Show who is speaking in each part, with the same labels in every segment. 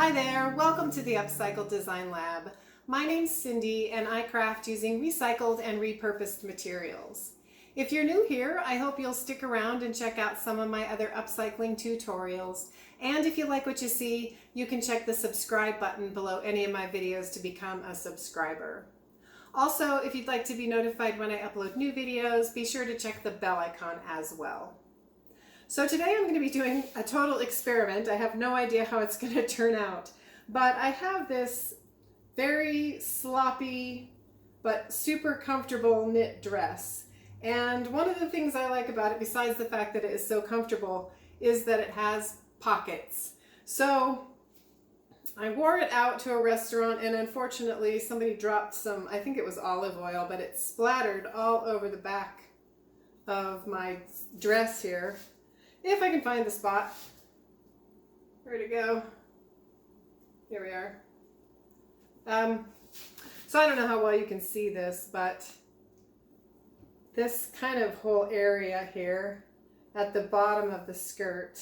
Speaker 1: Hi there, welcome to the Upcycle Design Lab. My name's Cindy and I craft using recycled and repurposed materials. If you're new here, I hope you'll stick around and check out some of my other upcycling tutorials. And if you like what you see, you can check the subscribe button below any of my videos to become a subscriber. Also, if you'd like to be notified when I upload new videos, be sure to check the bell icon as well. So today I'm going to be doing a total experiment. I have no idea how it's going to turn out, but I have this very sloppy but super comfortable knit dress. And one of the things I like about it, besides the fact that it is so comfortable, is that it has pockets. So I wore it out to a restaurant and unfortunately somebody dropped some, I think it was olive oil, but it splattered all over the back of my dress here. If I can find the spot. Where'd it go? Here we are. So I don't know how well you can see this, but this kind of whole area here at the bottom of the skirt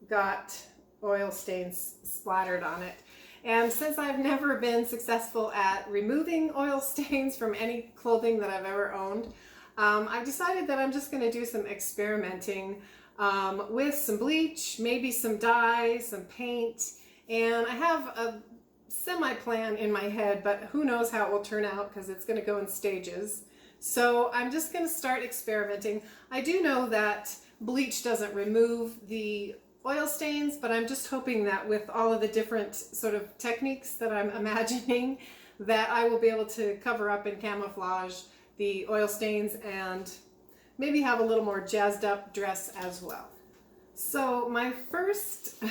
Speaker 1: got oil stains splattered on it. And since I've never been successful at removing oil stains from any clothing that I've ever owned, I've decided that I'm just going to do some experimenting with some bleach, maybe some dye, some paint, and I have a semi-plan in my head, but who knows how it will turn out because it's going to go in stages. So I'm just going to start experimenting. I do know that bleach doesn't remove the oil stains, but I'm just hoping that with all of the different sort of techniques that I'm imagining that I will be able to cover up and camouflage the oil stains and maybe have a little more jazzed up dress as well. So my first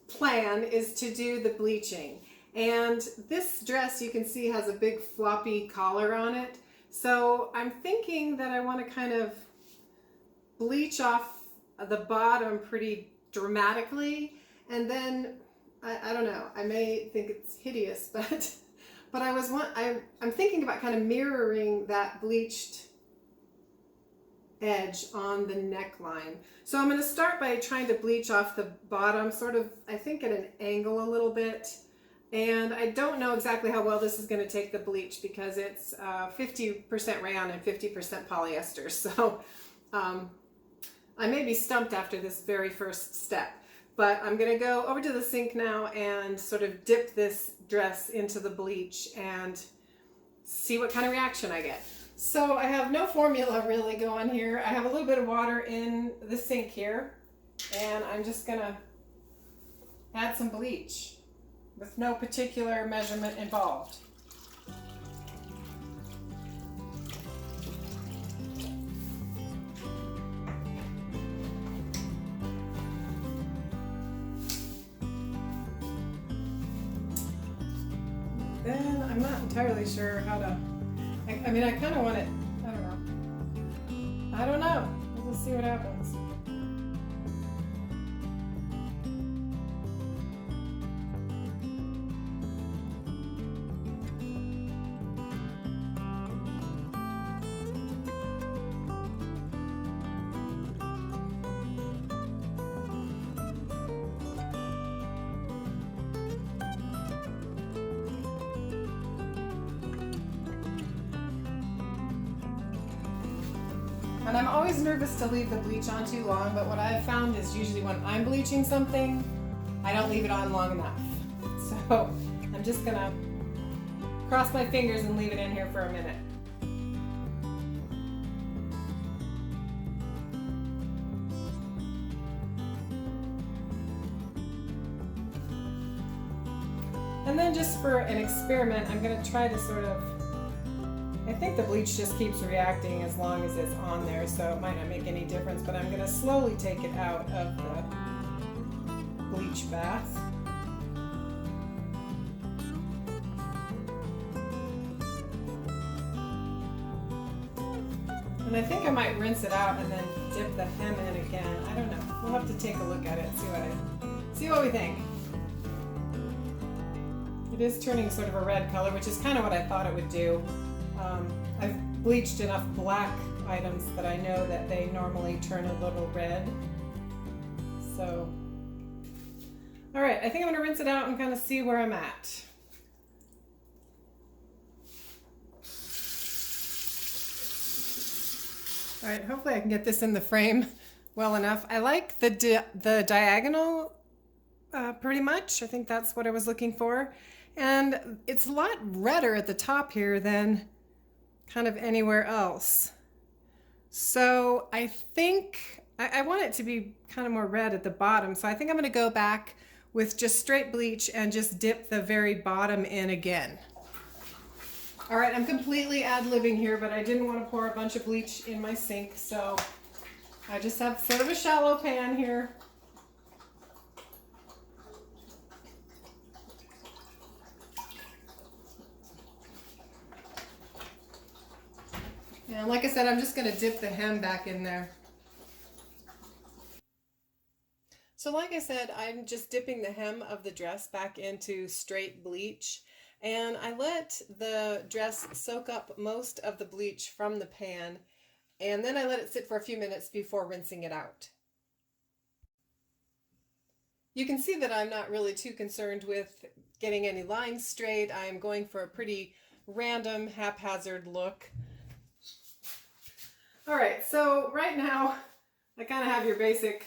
Speaker 1: plan is to do the bleaching. And this dress you can see has a big floppy collar on it. So I'm thinking that I want to kind of bleach off the bottom pretty dramatically. And then, I don't know, I may think it's hideous, but I'm thinking about kind of mirroring that bleached edge on the neckline. So I'm going to start by trying to bleach off the bottom, sort of, I think at an angle a little bit. And I don't know exactly how well this is going to take the bleach because it's 50% rayon and 50% polyester. So I may be stumped after this very first step. But I'm going to go over to the sink now and sort of dip this dress into the bleach and see what kind of reaction I get. So I have no formula really going here. I have a little bit of water in the sink here, and I'm just going to add some bleach with no particular measurement involved. Then I'm not entirely sure how to, I mean, I kind of want it, I don't know. We'll just see what happens. And I'm always nervous to leave the bleach on too long, but what I've found is usually when I'm bleaching something, I don't leave it on long enough. So I'm just gonna cross my fingers and leave it in here for a minute. And then just for an experiment, I'm gonna try to sort of, I think the bleach just keeps reacting as long as it's on there, so it might not make any difference, but I'm going to slowly take it out of the bleach bath. And I think I might rinse it out and then dip the hem in again. I don't know. We'll have to take a look at it, see what we think. It is turning sort of a red color, which is kind of what I thought it would do. I've bleached enough black items that I know that they normally turn a little red. So All right, I think I'm gonna rinse it out and kind of see where I'm at. All right, hopefully I can get this in the frame well enough. I like the diagonal pretty much. I think that's what I was looking for. And it's a lot redder at the top here than kind of anywhere else. So I think I want it to be kind of more red at the bottom. So I think I'm gonna go back with just straight bleach and just dip the very bottom in again. All right, I'm completely ad-libbing here, but I didn't want to pour a bunch of bleach in my sink, so I just have sort of a shallow pan here. And like I said, I'm just going to dip the hem back in there. So like I said, I'm just dipping the hem of the dress back into straight bleach, and I let the dress soak up most of the bleach from the pan, and then I let it sit for a few minutes before rinsing it out. You can see that I'm not really too concerned with getting any lines straight. I'm going for a pretty random, haphazard look. All right, so right now I kind of have your basic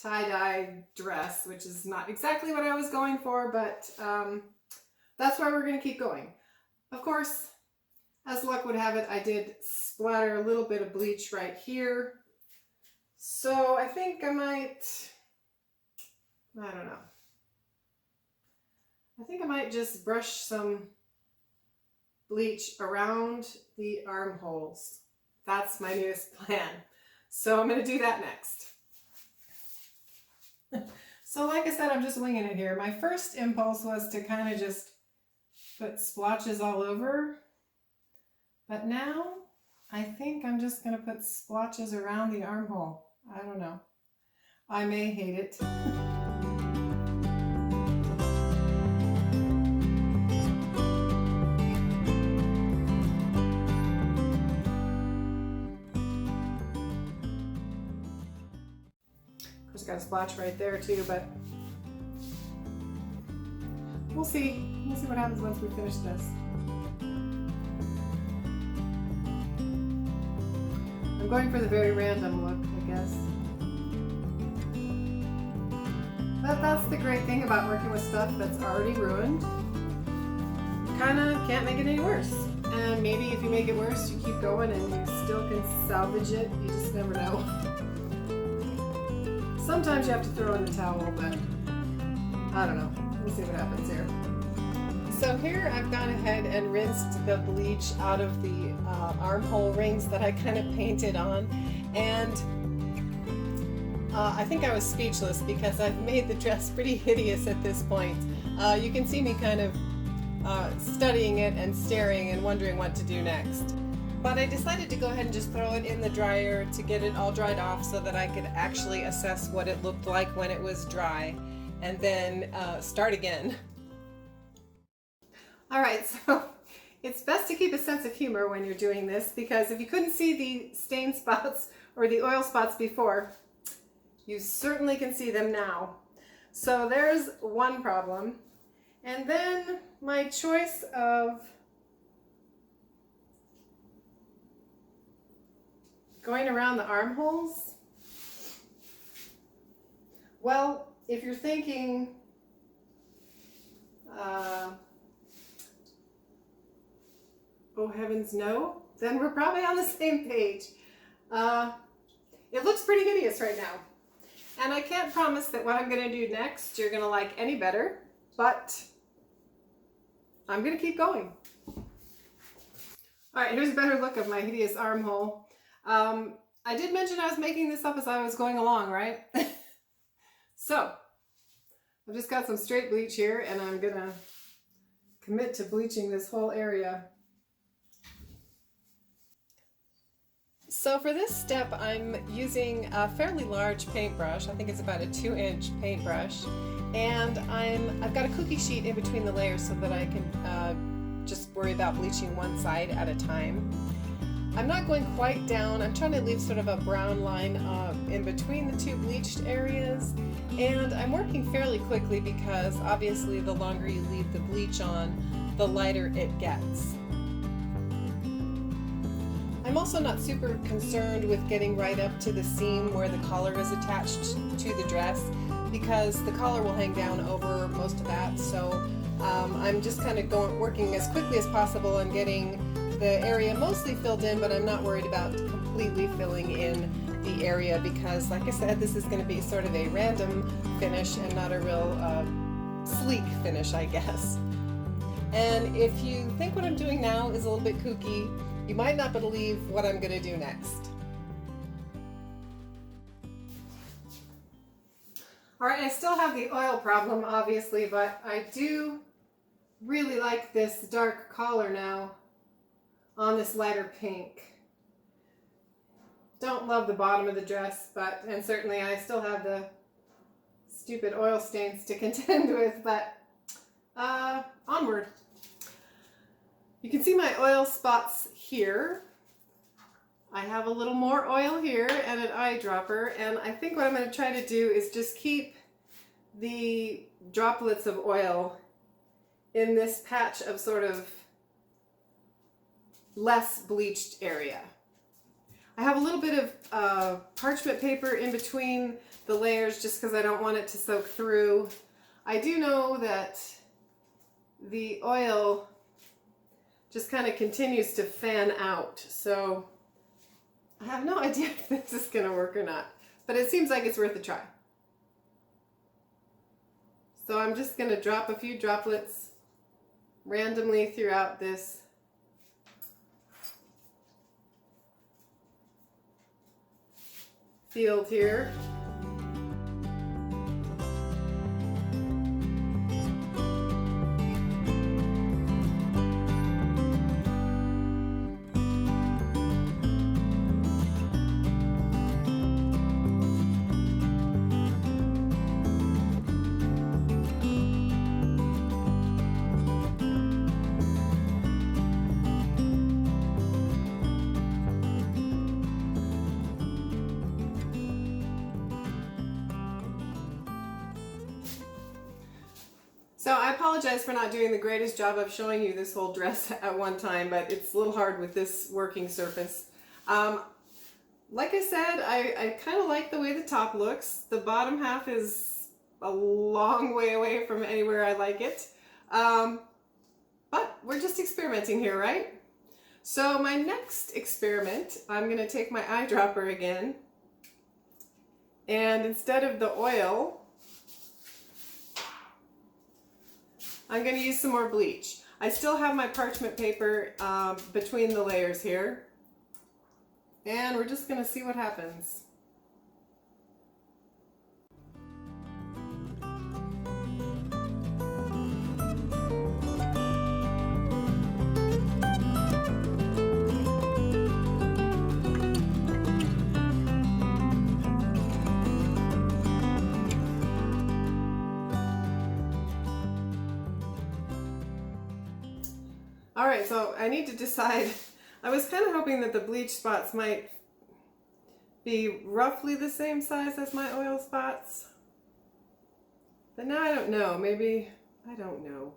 Speaker 1: tie-dye dress, which is not exactly what I was going for, but that's why we're going to keep going. Of course, as luck would have it, I did splatter a little bit of bleach right here. So I think I might, I don't know. I think I might just brush some bleach around the armholes. That's my newest plan. So I'm going to do that next. So like I said, I'm just winging it here. My first impulse was to kind of just put splotches all over. But now I think I'm just going to put splotches around the armhole. I don't know. I may hate it. Got a splotch right there too, but we'll see. We'll see what happens once we finish this. I'm going for the very random look, I guess. But that's the great thing about working with stuff that's already ruined. You kind of can't make it any worse. And maybe if you make it worse, you keep going and you still can salvage it. You just never know. Sometimes you have to throw in the towel, but I don't know. We'll see what happens here. So here I've gone ahead and rinsed the bleach out of the armhole rings that I kind of painted on, and I think I was speechless because I've made the dress pretty hideous at this point. You can see me kind of studying it and staring and wondering what to do next. But I decided to go ahead and just throw it in the dryer to get it all dried off so that I could actually assess what it looked like when it was dry, and then start again. All right, so it's best to keep a sense of humor when you're doing this, because if you couldn't see the stain spots or the oil spots before, you certainly can see them now. So there's one problem. And then my choice of going around the armholes. Well, if you're thinking, oh heavens no, then we're probably on the same page. It looks pretty hideous right now. And I can't promise that what I'm gonna do next you're gonna like any better, but I'm gonna keep going. All right, here's a better look of my hideous armhole. I did mention I was making this up as I was going along, right? So, I've just got some straight bleach here, and I'm gonna commit to bleaching this whole area. So for this step, I'm using a fairly large paintbrush. I think it's about a 2-inch paintbrush, and I've got a cookie sheet in between the layers so that I can just worry about bleaching one side at a time. I'm not going quite down. I'm trying to leave sort of a brown line in between the two bleached areas, and I'm working fairly quickly because obviously the longer you leave the bleach on, the lighter it gets. I'm also not super concerned with getting right up to the seam where the collar is attached to the dress, because the collar will hang down over most of that. So I'm just kind of working as quickly as possible and getting the area mostly filled in, but I'm not worried about completely filling in the area because, like I said, this is going to be sort of a random finish and not a real sleek finish, I guess. And if you think what I'm doing now is a little bit kooky, you might not believe what I'm going to do next. Alright, I still have the oil problem, obviously, but I do really like this dark collar now on this lighter pink. Don't love the bottom of the dress, and certainly I still have the stupid oil stains to contend with, but onward. You can see my oil spots here. I have a little more oil here and an eyedropper, and I think what I'm going to try to do is just keep the droplets of oil in this patch of sort of less bleached area. I have a little bit of parchment paper in between the layers just because I don't want it to soak through. I do know that the oil just kind of continues to fan out, so I have no idea if this is going to work or not, but it seems like it's worth a try. So I'm just going to drop a few droplets randomly throughout this field here. So I apologize for not doing the greatest job of showing you this whole dress at one time, but it's a little hard with this working surface. Like I said, I kind of like the way the top looks. The bottom half is a long way away from anywhere I like it. But we're just experimenting here, right? So my next experiment, I'm going to take my eyedropper again, and instead of the oil, I'm going to use some more bleach. I still have my parchment paper between the layers here, and we're just going to see what happens. Alright, so I need to decide. I was kind of hoping that the bleach spots might be roughly the same size as my oil spots. But now I don't know. Maybe, I don't know.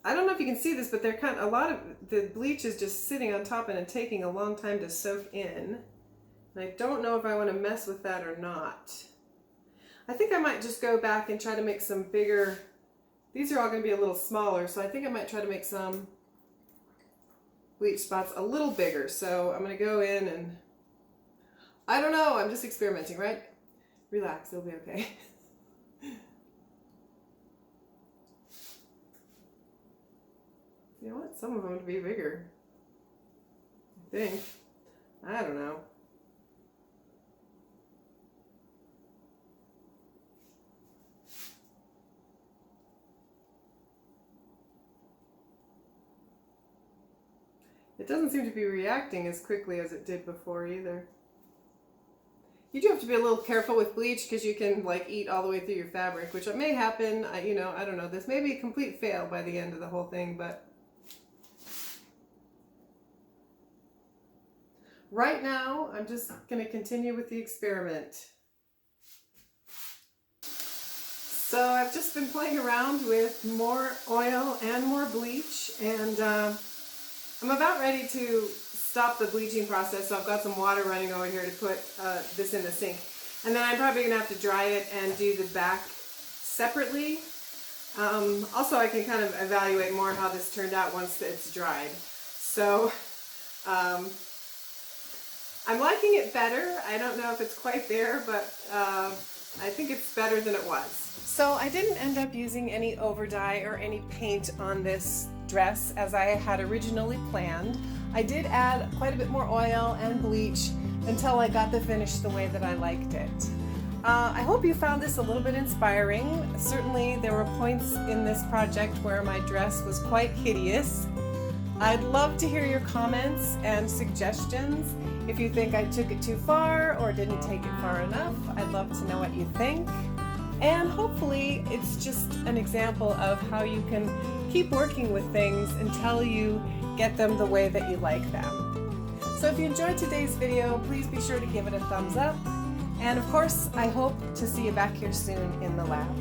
Speaker 1: I don't know if you can see this, but they're a lot of the bleach is just sitting on top and taking a long time to soak in. And I don't know if I want to mess with that or not. I think I might just go back and try to make some bigger. These are all going to be a little smaller, so I think I might try to make some bleach spots a little bigger. So I'm going to go in and, I don't know, I'm just experimenting, right? Relax, it'll be okay. You know what? Some of them to be bigger, I think. I don't know. It doesn't seem to be reacting as quickly as it did before either. You do have to be a little careful with bleach because you can like eat all the way through your fabric, which may happen. I don't know. This may be a complete fail by the end of the whole thing, but right now, I'm just going to continue with the experiment. So I've just been playing around with more oil and more bleach, and I'm about ready to stop the bleaching process. So I've got some water running over here to put this in the sink. And then I'm probably going to have to dry it and do the back separately. Also, I can kind of evaluate more how this turned out once it's dried. So I'm liking it better. I don't know if it's quite there, but I think it's better than it was. So I didn't end up using any overdye or any paint on this dress as I had originally planned. I did add quite a bit more oil and bleach until I got the finish the way that I liked it. I hope you found this a little bit inspiring. Certainly there were points in this project where my dress was quite hideous. I'd love to hear your comments and suggestions. If you think I took it too far or didn't take it far enough, I'd love to know what you think. And hopefully it's just an example of how you can keep working with things until you get them the way that you like them. So if you enjoyed today's video, please be sure to give it a thumbs up. And of course, I hope to see you back here soon in the lab.